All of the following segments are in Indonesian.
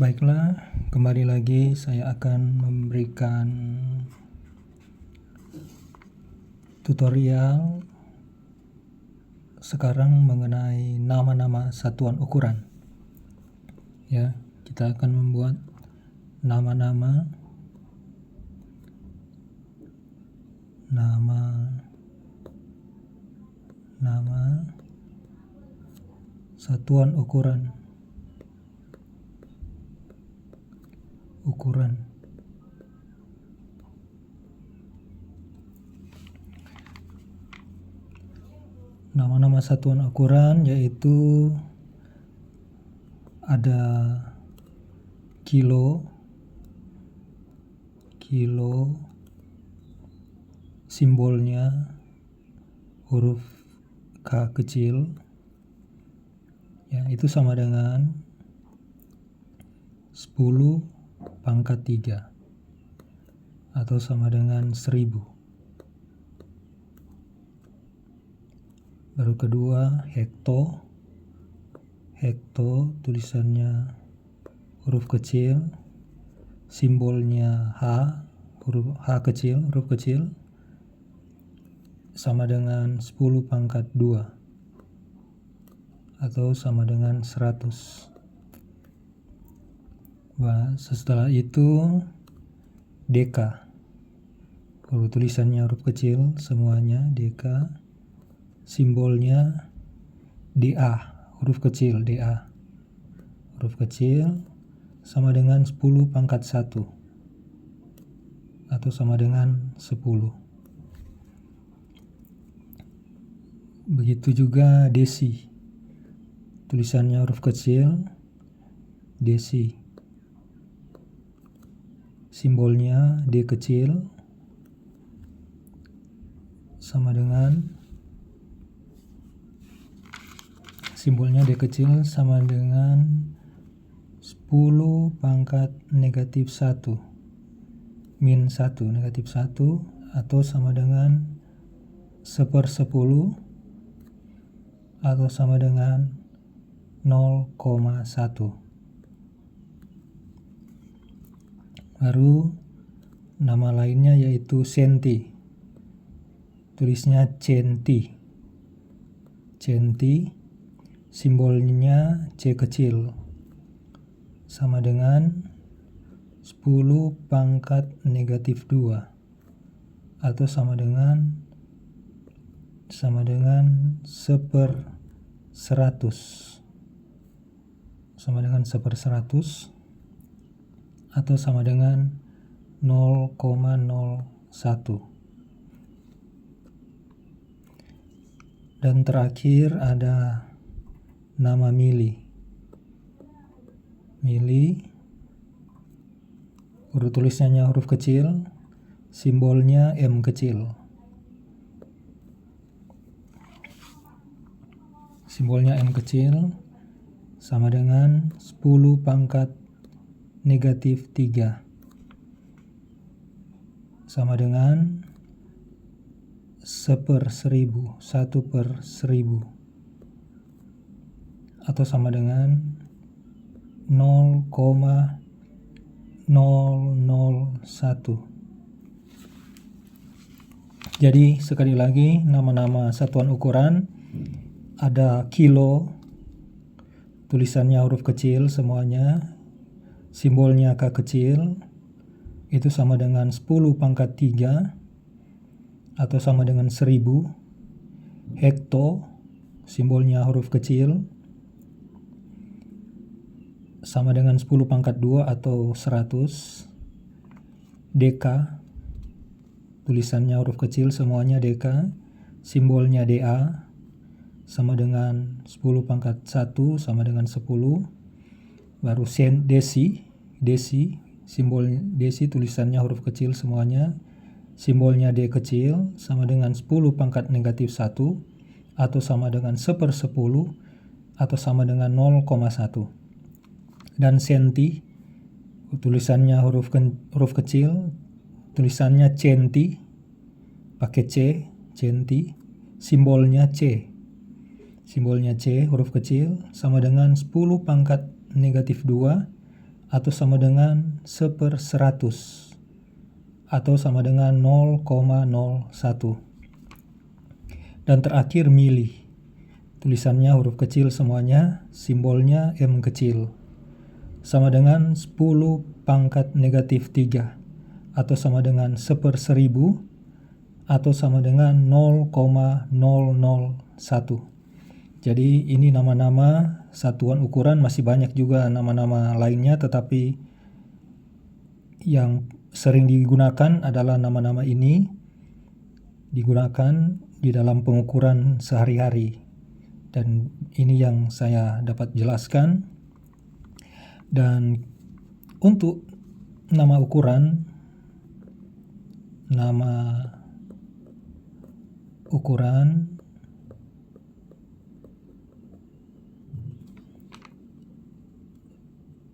Baiklah, kembali lagi saya akan memberikan tutorial sekarang mengenai nama-nama satuan ukuran. Ya, kita akan membuat nama satuan ukuran. Nama-nama satuan ukuran yaitu ada kilo, simbolnya huruf K kecil, ya itu sama dengan 10 pangkat 3 atau sama dengan 1000. Baru kedua hekto tulisannya huruf kecil, simbolnya H, huruf kecil sama dengan 10 pangkat 2 atau sama dengan 100. Setelah itu deka, huruf tulisannya huruf kecil semuanya deka, simbolnya DA, huruf kecil sama dengan 10 pangkat 1 atau sama dengan 10. Begitu juga desi, tulisannya huruf kecil desi, simbolnya D kecil sama dengan 10 pangkat negatif 1 min 1 negatif 1 atau sama dengan 1/10 atau sama dengan 0,1. Baru nama lainnya yaitu senti, tulisnya centi, simbolnya C kecil sama dengan 10 pangkat negatif 2 atau sama dengan 1/100 atau sama dengan 0,01. Dan terakhir ada nama mili, huruf tulisannya huruf kecil, simbolnya M kecil, sama dengan 10 pangkat negatif 3 sama dengan 1/1000 atau sama dengan 0,001. Jadi sekali lagi nama-nama satuan ukuran ada kilo, tulisannya huruf kecil semuanya, simbolnya K kecil, itu sama dengan 10 pangkat 3 atau sama dengan 1000. Hekto, simbolnya huruf kecil, sama dengan 10 pangkat 2 atau 100. Deka, tulisannya huruf kecil semuanya deka, simbolnya DA, sama dengan 10 pangkat 1 sama dengan 10. Baru desi, simbol desi tulisannya huruf kecil semuanya, simbolnya D kecil sama dengan 10 pangkat negatif 1 atau sama dengan 1/10 atau sama dengan 0,1. Dan senti, tulisannya huruf kecil, tulisannya centi, pakai C, centi, simbolnya C, huruf kecil, sama dengan 10 pangkat negatif 2 atau sama dengan 1/100 atau sama dengan 0,01. Dan terakhir mili. Tulisannya huruf kecil semuanya, simbolnya M kecil. Sama dengan 10 pangkat negatif 3 atau sama dengan 1/1000 atau sama dengan 0,001. Jadi ini nama-nama satuan ukuran, masih banyak juga nama-nama lainnya, tetapi yang sering digunakan adalah nama-nama ini, digunakan di dalam pengukuran sehari-hari. Dan ini yang saya dapat jelaskan. Dan untuk nama ukuran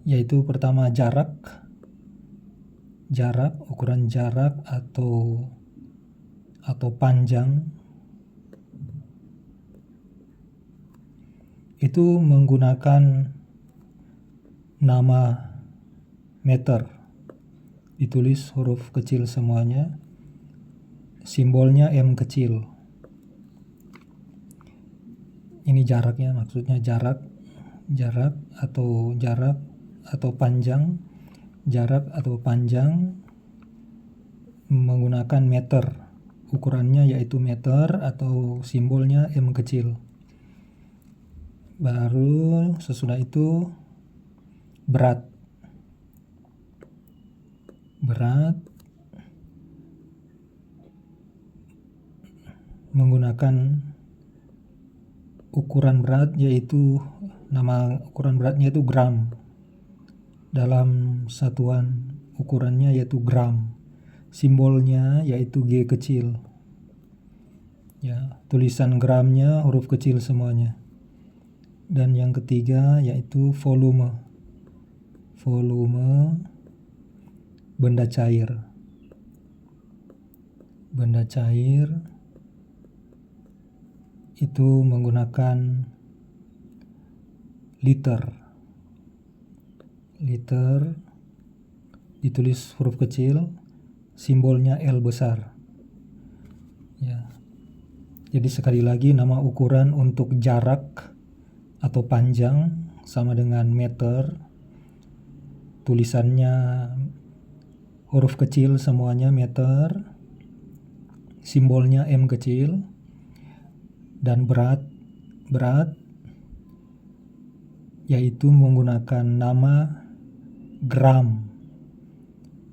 yaitu pertama ukuran jarak atau panjang, itu menggunakan nama meter. Ditulis huruf kecil semuanya, simbolnya M kecil. Ini jaraknya, maksudnya jarak atau panjang. Jarak atau panjang menggunakan meter. Ukurannya yaitu meter atau simbolnya M kecil. Baru sesudah itu berat menggunakan ukuran berat, yaitu nama ukuran beratnya itu gram. Dalam satuan ukurannya yaitu gram. Simbolnya yaitu G kecil. Ya, tulisan gramnya huruf kecil semuanya. Dan yang ketiga yaitu volume. Benda cair. Benda cair itu menggunakan liter. Ditulis huruf kecil, simbolnya L besar. Ya. Jadi sekali lagi, nama ukuran untuk jarak atau panjang sama dengan meter. Tulisannya huruf kecil semuanya, meter. Simbolnya M kecil. Dan berat yaitu menggunakan nama gram.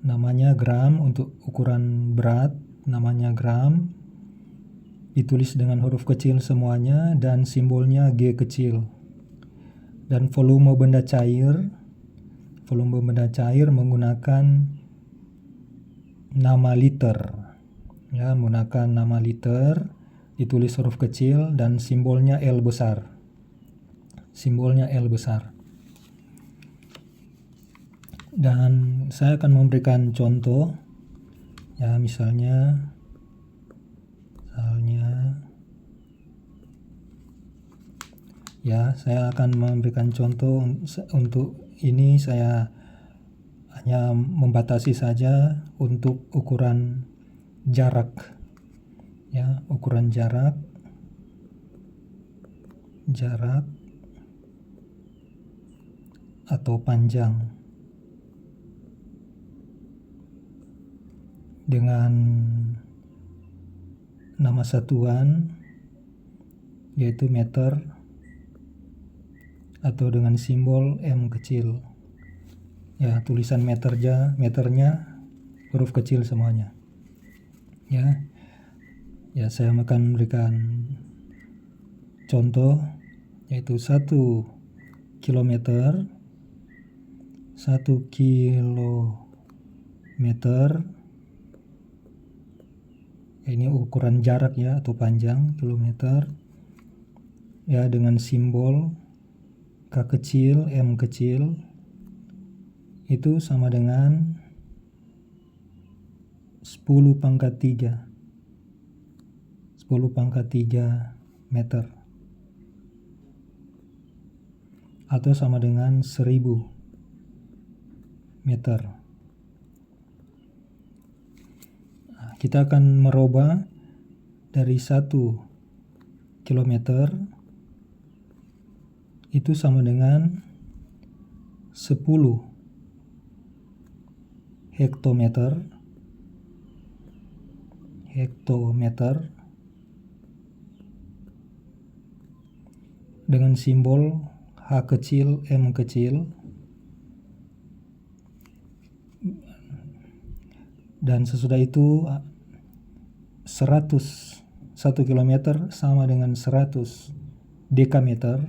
Namanya gram untuk ukuran berat, namanya gram. Ditulis dengan huruf kecil semuanya dan simbolnya G kecil. Dan volume benda cair menggunakan nama liter. Ya, menggunakan nama liter, ditulis huruf kecil dan simbolnya L besar. Dan saya akan memberikan contoh. Ya, misalnya ya, saya akan memberikan contoh. Untuk ini saya hanya membatasi saja untuk ukuran jarak. Ya, ukuran jarak atau panjang dengan nama satuan yaitu meter atau dengan simbol M kecil. Ya, tulisan meternya huruf kecil semuanya. Ya, saya akan memberikan contoh, yaitu 1 kilometer. Ini ukuran jarak ya, atau panjang, kilometer. Ya, dengan simbol K kecil, M kecil, itu sama dengan 10 pangkat 3 meter, atau sama dengan 1000. meter. Nah, kita akan merubah dari 1 kilometer itu sama dengan 10 hektometer dengan simbol H kecil, M kecil, dan sesudah itu 1 kilometer sama dengan 100 dekameter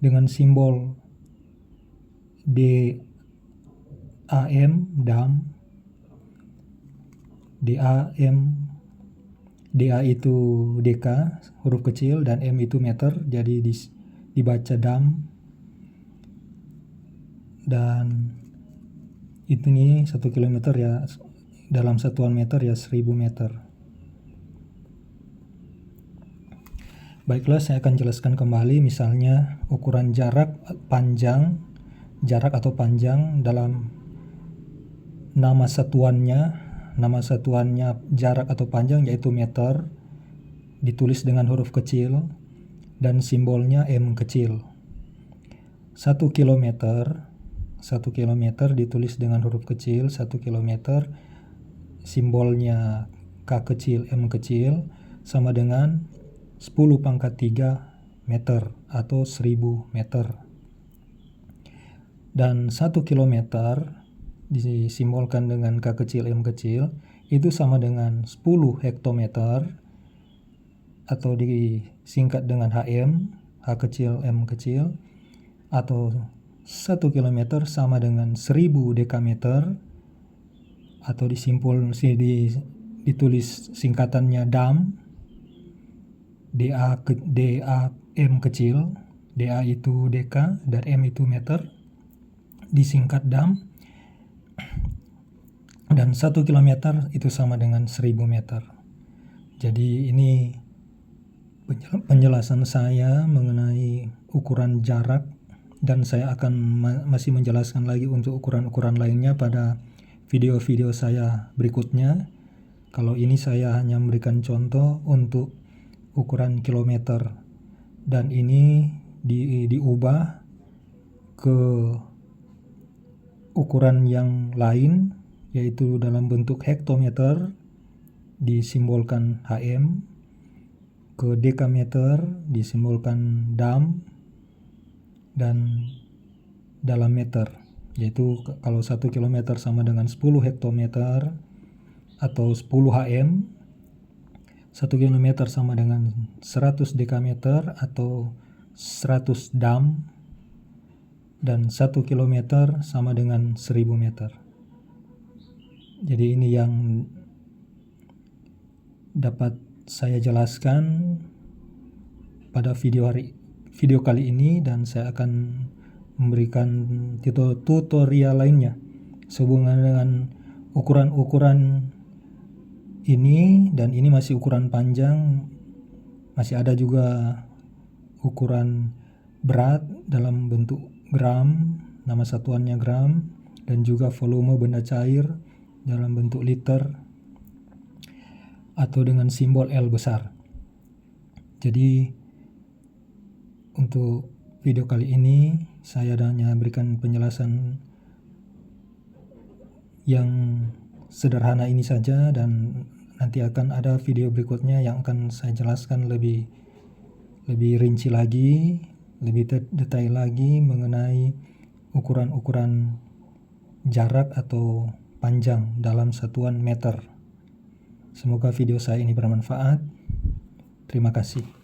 dengan simbol DAM, DA itu deka huruf kecil dan M itu meter, jadi dibaca dam. Dan itu nih 1 kilometer ya, dalam satuan meter ya 1000 meter. Baiklah, saya akan jelaskan kembali misalnya ukuran jarak atau panjang dalam nama satuannya jarak atau panjang yaitu meter, ditulis dengan huruf kecil dan simbolnya M kecil. 1 kilometer ditulis dengan huruf kecil, 1 kilometer simbolnya K kecil, M kecil, sama dengan 10⁻³ meter atau 1000 meter. Dan 1 kilometer disimbolkan dengan K kecil, M kecil, itu sama dengan 10 hektometer atau disingkat dengan HM, H kecil, M kecil, atau 1 kilometer sama dengan 1000 dekameter atau ditulis singkatannya DAM, M kecil, DA itu deka dan M itu meter, disingkat DAM. Dan 1 kilometer itu sama dengan 1000 meter. Jadi ini penjelasan saya mengenai ukuran jarak, dan saya akan masih menjelaskan lagi untuk ukuran-ukuran lainnya pada video-video saya berikutnya. Kalau ini saya hanya memberikan contoh untuk ukuran kilometer, dan ini diubah ke ukuran yang lain yaitu dalam bentuk hektometer disimbolkan HM, ke dekameter disimbolkan DAM, dan dalam meter yaitu kalau 1 kilometer sama dengan 10 hektometer atau 10 HM, 1 kilometer sama dengan 100 dekameter atau 100 dam, dan 1 kilometer sama dengan 1000 meter. Jadi ini yang dapat saya jelaskan pada video kali ini, dan saya akan memberikan tutorial lainnya sehubungan dengan ukuran-ukuran ini, dan ini masih ukuran panjang. Masih ada juga ukuran berat dalam bentuk gram, nama satuannya gram, dan juga volume benda cair dalam bentuk liter atau dengan simbol L besar. Jadi untuk video kali ini saya hanya berikan penjelasan yang sederhana ini saja, dan nanti akan ada video berikutnya yang akan saya jelaskan lebih rinci lagi, lebih detail lagi mengenai ukuran-ukuran jarak atau panjang dalam satuan meter. Semoga video saya ini bermanfaat. Terima kasih.